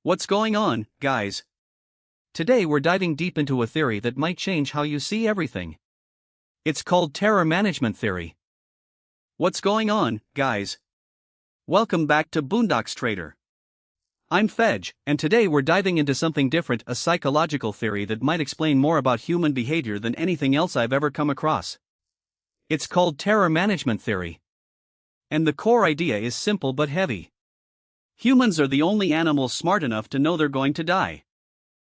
What's going on, guys? Today we're diving deep into a theory that might change how you see everything. It's called terror management theory. What's going on, guys? Welcome back to Boondocks Trader. I'm Fedge, and today we're diving into something different, a psychological theory that might explain more about human behavior than anything else I've ever come across. It's called terror management theory. And the core idea is simple but heavy. Humans are the only animals smart enough to know they're going to die.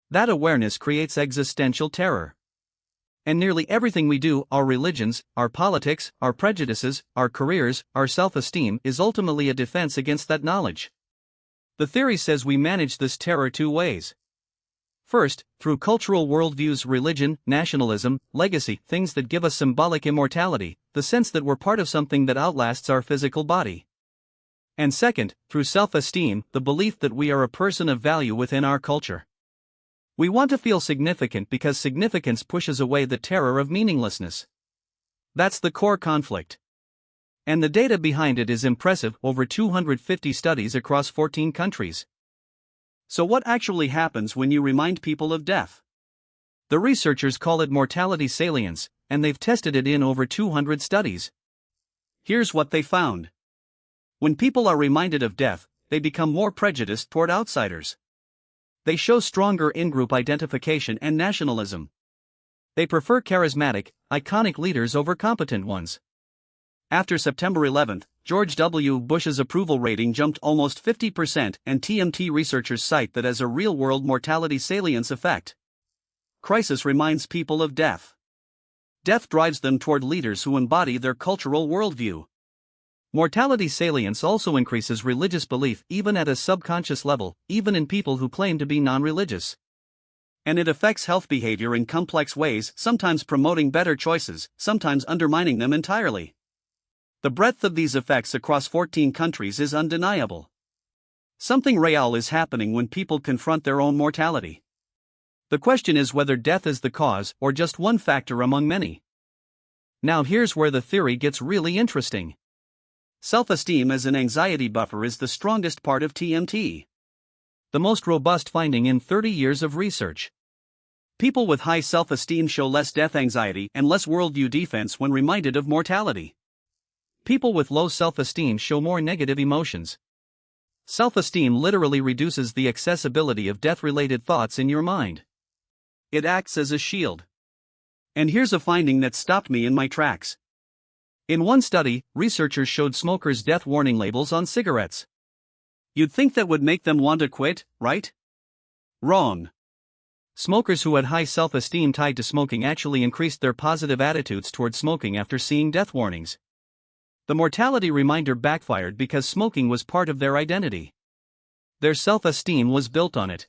That awareness creates existential terror. And nearly everything we do, our religions, our politics, our prejudices, our careers, our self-esteem, is ultimately a defense against that knowledge. The theory says we manage this terror two ways. First, through cultural worldviews, religion, nationalism, legacy, things that give us symbolic immortality, the sense that we're part of something that outlasts our physical body. And second, through self-esteem, the belief that we are a person of value within our culture. We want to feel significant because significance pushes away the terror of meaninglessness. That's the core conflict. And the data behind it is impressive, over 250 studies across 14 countries. So what actually happens when you remind people of death? The researchers call it mortality salience, and they've tested it in over 200 studies. Here's what they found. When people are reminded of death, they become more prejudiced toward outsiders. They show stronger in-group identification and nationalism. They prefer charismatic, iconic leaders over competent ones. After September 11, George W. Bush's approval rating jumped almost 50%, and TMT researchers cite that as a real-world mortality salience effect. Crisis reminds people of death. Death drives them toward leaders who embody their cultural worldview. Mortality salience also increases religious belief even at a subconscious level, even in people who claim to be non-religious. And it affects health behavior in complex ways, sometimes promoting better choices, sometimes undermining them entirely. The breadth of these effects across 14 countries is undeniable. Something real is happening when people confront their own mortality. The question is whether death is the cause or just one factor among many. Now here's where the theory gets really interesting. Self-esteem as an anxiety buffer is the strongest part of TMT. The most robust finding in 30 years of research. People with high self-esteem show less death anxiety and less worldview defense when reminded of mortality. People with low self-esteem show more negative emotions. Self-esteem literally reduces the accessibility of death-related thoughts in your mind. It acts as a shield. And here's a finding that stopped me in my tracks. In one study, researchers showed smokers death warning labels on cigarettes. You'd think that would make them want to quit, right? Wrong. Smokers who had high self-esteem tied to smoking actually increased their positive attitudes toward smoking after seeing death warnings. The mortality reminder backfired because smoking was part of their identity. Their self-esteem was built on it.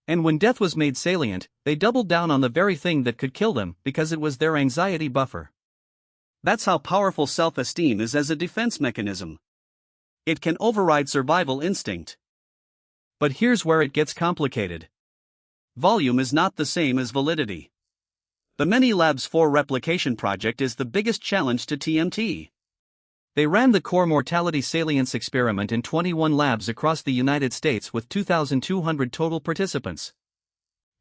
And when death was made salient, they doubled down on the very thing that could kill them because it was their anxiety buffer. That's how powerful self-esteem is as a defense mechanism. It can override survival instinct. But here's where it gets complicated. Volume is not the same as validity. The Many Labs 4 replication project is the biggest challenge to TMT. They ran the core mortality salience experiment in 21 labs across the United States with 2,200 total participants.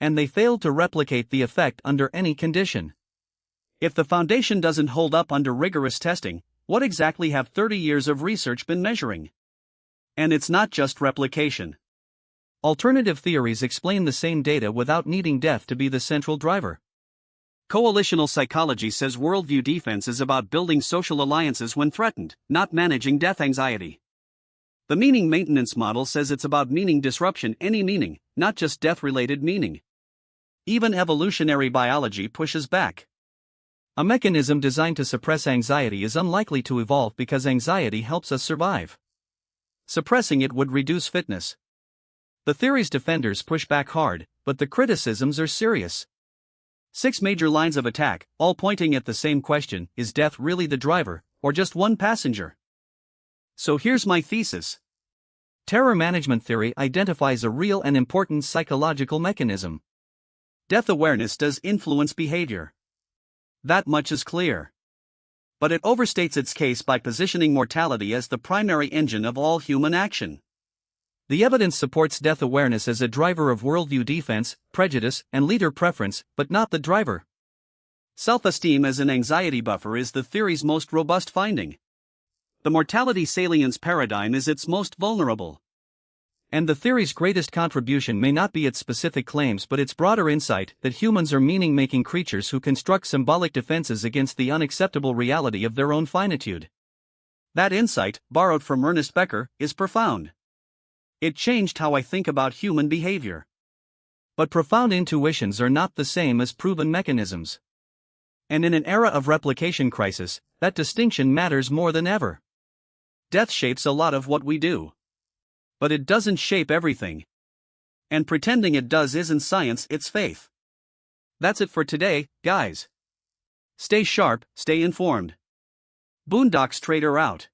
And they failed to replicate the effect under any condition. If the foundation doesn't hold up under rigorous testing, what exactly have 30 years of research been measuring? And it's not just replication. Alternative theories explain the same data without needing death to be the central driver. Coalitional psychology says worldview defense is about building social alliances when threatened, not managing death anxiety. The meaning maintenance model says it's about meaning disruption, any meaning, not just death-related meaning. Even evolutionary biology pushes back. A mechanism designed to suppress anxiety is unlikely to evolve because anxiety helps us survive. Suppressing it would reduce fitness. The theory's defenders push back hard, but the criticisms are serious. 6 major lines of attack, all pointing at the same question: is death really the driver, or just one passenger? So here's my thesis. Terror management theory identifies a real and important psychological mechanism. Death awareness does influence behavior. That much is clear. But it overstates its case by positioning mortality as the primary engine of all human action. The evidence supports death awareness as a driver of worldview defense, prejudice, and leader preference, but not the driver. Self-esteem as an anxiety buffer is the theory's most robust finding. The mortality salience paradigm is its most vulnerable. And the theory's greatest contribution may not be its specific claims but its broader insight that humans are meaning-making creatures who construct symbolic defenses against the unacceptable reality of their own finitude. That insight, borrowed from Ernest Becker, is profound. It changed how I think about human behavior. But profound intuitions are not the same as proven mechanisms. And in an era of replication crisis, that distinction matters more than ever. Death shapes a lot of what we do. But it doesn't shape everything. And pretending it does isn't science, it's faith. That's it for today, guys. Stay sharp, stay informed. Boondocks Trader out.